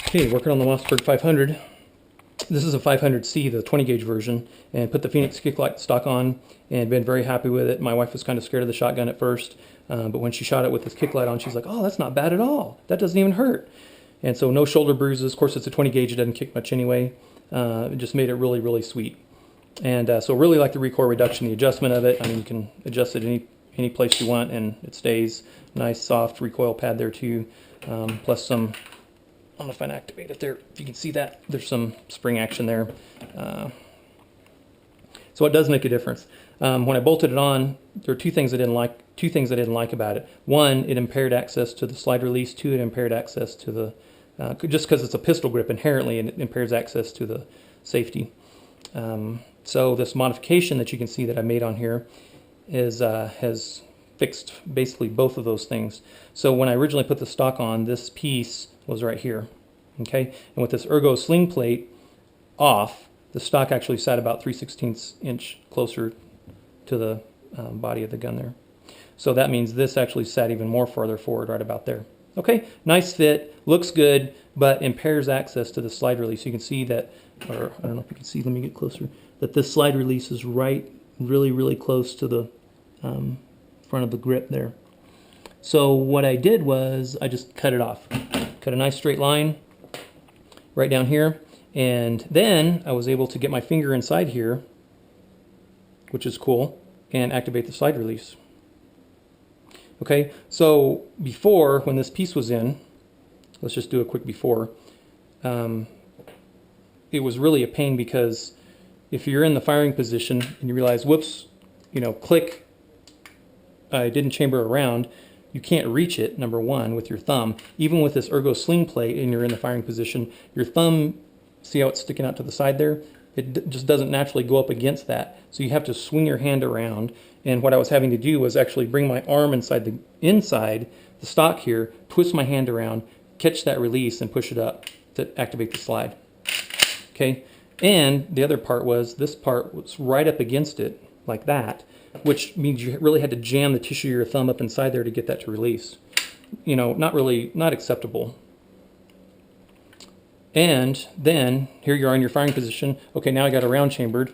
Okay, working on the Mossberg 500. This is a 500C, the 20 gauge version, and put the Phoenix Kicklite stock on and been very happy with it. My wife was kind of scared of the shotgun at first, but when she shot it with this Kicklite on, she's like, oh, that's not bad at all. That doesn't even hurt. And so no shoulder bruises. Of course, it's a 20 gauge. It doesn't kick much anyway. It just made it really, really sweet. And so really like the recoil reduction, the adjustment of it. I mean, you can adjust it any place you want, and it stays. Nice, soft recoil pad there too, plus some, I don't know if I can activate it there. If you can see that, there's some spring action there. So it does make a difference. When I bolted it on, there are two things I didn't like about it. One, it impaired access to the slide release. Two, it impaired access to the, just because it's a pistol grip inherently, and it impairs access to the safety. So this modification that you can see that I made on here has fixed basically both of those things. So when I originally put the stock on, this piece was right here, okay? And with this ergo sling plate off, the stock actually sat about 3/16 inch closer to the body of the gun there. So that means this actually sat even more farther forward, right about there. Okay, nice fit, looks good, but impairs access to the slide release. You can see that, or I don't know if you can see, let me get closer, that this slide release is right, really, really close to the front of the grip there. So what I did was I just cut it off. Cut a nice straight line right down here, and then I was able to get my finger inside here, which is cool, and activate the slide release. Okay, so before, when this piece was in, let's just do a quick before, it was really a pain because if you're in the firing position and you realize, whoops, you know, click, I didn't chamber around, you can't reach it, number one, with your thumb. Even with this ergo sling plate and you're in the firing position, your thumb, see how it's sticking out to the side there? It just doesn't naturally go up against that. So you have to swing your hand around. And what I was having to do was actually bring my arm inside the stock here, twist my hand around, catch that release, and push it up to activate the slide. Okay? And the other part was, this part was right up against it, like that, which means you really had to jam the tissue of your thumb up inside there to get that to release. You know, not acceptable. And then here you are in your firing position. Okay, now I got a round chambered.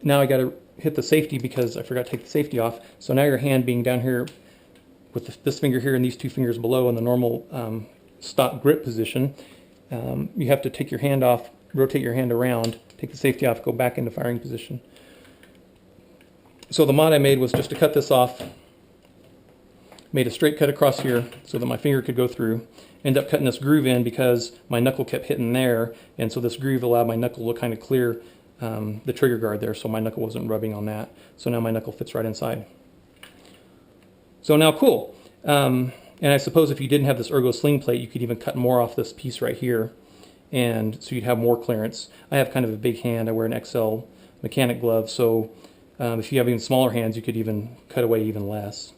Now I got to hit the safety because I forgot to take the safety off. So now your hand being down here with this finger here and these two fingers below in the normal stock grip position, you have to take your hand off, rotate your hand around, take the safety off, go back into firing position. So the mod I made was just to cut this off, made a straight cut across here so that my finger could go through, end up cutting this groove in because my knuckle kept hitting there, and so this groove allowed my knuckle to kind of clear the trigger guard there, so my knuckle wasn't rubbing on that. So now my knuckle fits right inside. So now cool. And I suppose if you didn't have this ergo sling plate, you could even cut more off this piece right here, and so you'd have more clearance. I have kind of a big hand. I wear an XL mechanic glove, so if you have even smaller hands, you could even cut away even less.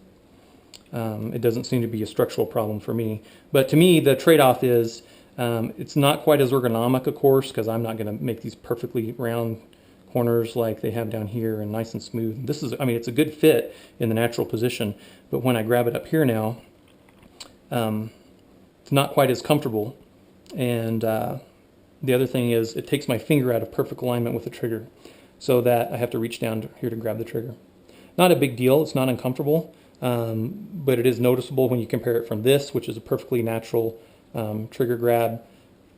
It doesn't seem to be a structural problem for me. But to me, the trade-off is it's not quite as ergonomic, of course, because I'm not going to make these perfectly round corners like they have down here and nice and smooth. This is, I mean, it's a good fit in the natural position, but when I grab it up here now, it's not quite as comfortable. And the other thing is it takes my finger out of perfect alignment with the trigger, so that I have to reach down here to grab the trigger. Not a big deal, it's not uncomfortable, but it is noticeable when you compare it from this, which is a perfectly natural trigger grab,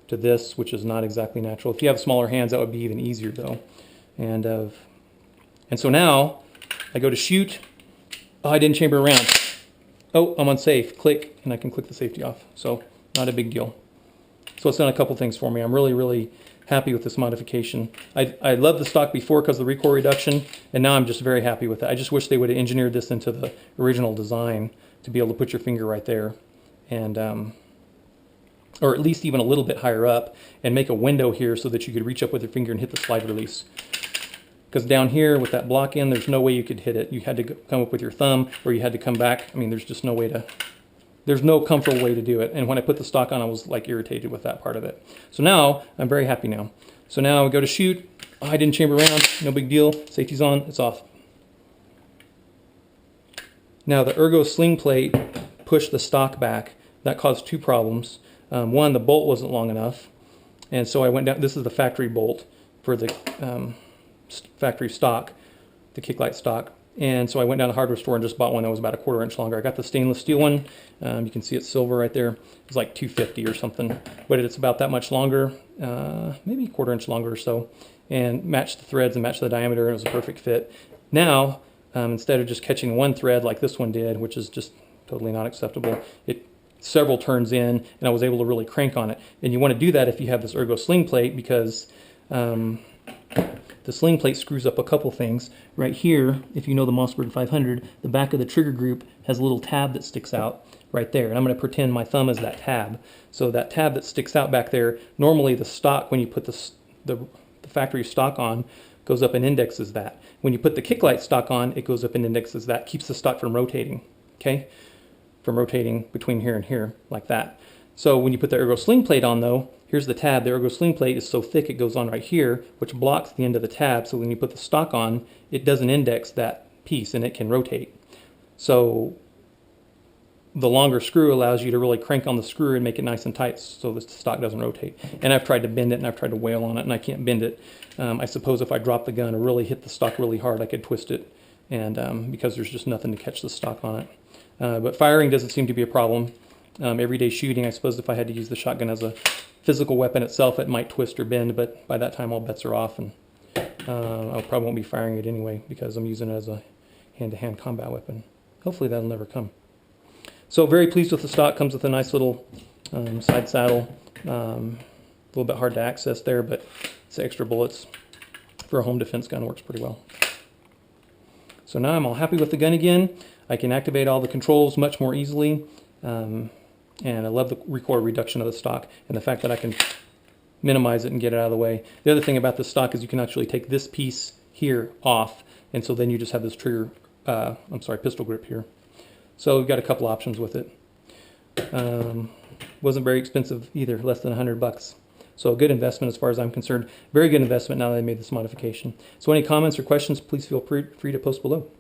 to this, which is not exactly natural. If you have smaller hands, that would be even easier though. And so now I go to shoot. Oh, I didn't chamber around. Oh, I'm unsafe. Click, and I can click the safety off. So not a big deal. So it's done a couple things for me. I'm really, really happy with this modification. I loved the stock before because of the recoil reduction, and now I'm just very happy with it. I just wish they would have engineered this into the original design to be able to put your finger right there, and or at least even a little bit higher up, and make a window here so that you could reach up with your finger and hit the slide release. Because down here with that block in, there's no way you could hit it. You had to come up with your thumb, or you had to come back. I mean, there's just no way to, there's no comfortable way to do it. And when I put the stock on, I was like irritated with that part of it. So now I'm very happy now. So now I go to shoot. Oh, I didn't chamber around. No big deal. Safety's on. It's off. Now the ergo sling plate pushed the stock back. That caused two problems. One, the bolt wasn't long enough, and so I went down. This is the factory bolt for the factory stock, the Kicklite stock. And so I went down to the hardware store and just bought one that was about a 1/4 inch longer. I got the stainless steel one. You can see it's silver right there. It's like $250 or something, but it's about that much longer, maybe a 1/4 inch longer or so, and matched the threads and matched the diameter, and it was a perfect fit. Now, instead of just catching one thread like this one did, which is just totally not acceptable, it several turns in, and I was able to really crank on it. And you want to do that if you have this ergo sling plate, because the sling plate screws up a couple things. Right here, if you know the Mossberg 500, the back of the trigger group has a little tab that sticks out right there. And I'm going to pretend my thumb is that tab. So that tab that sticks out back there, normally the stock, when you put the factory stock on, goes up and indexes that. When you put the Kicklite stock on, it goes up and indexes that. Keeps the stock from rotating, okay? From rotating between here and here, like that. So when you put the ergo sling plate on, though, here's the tab. The ergo sling plate is so thick it goes on right here, which blocks the end of the tab. So when you put the stock on, it doesn't index that piece and it can rotate. So the longer screw allows you to really crank on the screw and make it nice and tight so the stock doesn't rotate. And I've tried to bend it and I've tried to wail on it and I can't bend it. I suppose if I dropped the gun or really hit the stock really hard, I could twist it, and because there's just nothing to catch the stock on it. But firing doesn't seem to be a problem. Everyday shooting, I suppose if I had to use the shotgun as a physical weapon itself, it might twist or bend, but by that time all bets are off, and I probably won't be firing it anyway because I'm using it as a hand-to-hand combat weapon. Hopefully that'll never come. So very pleased with the stock. Comes with a nice little side saddle. A little bit hard to access there, but it's extra bullets for a home defense gun. Works pretty well. So now I'm all happy with the gun again. I can activate all the controls much more easily. And I love the recoil reduction of the stock and the fact that I can minimize it and get it out of the way. The other thing about the stock is you can actually take this piece here off, and so then you just have this trigger, pistol grip here. So we've got a couple options with it. Wasn't very expensive either, less than $100. So a good investment as far as I'm concerned. Very good investment now that I made this modification. So any comments or questions, please feel free to post below.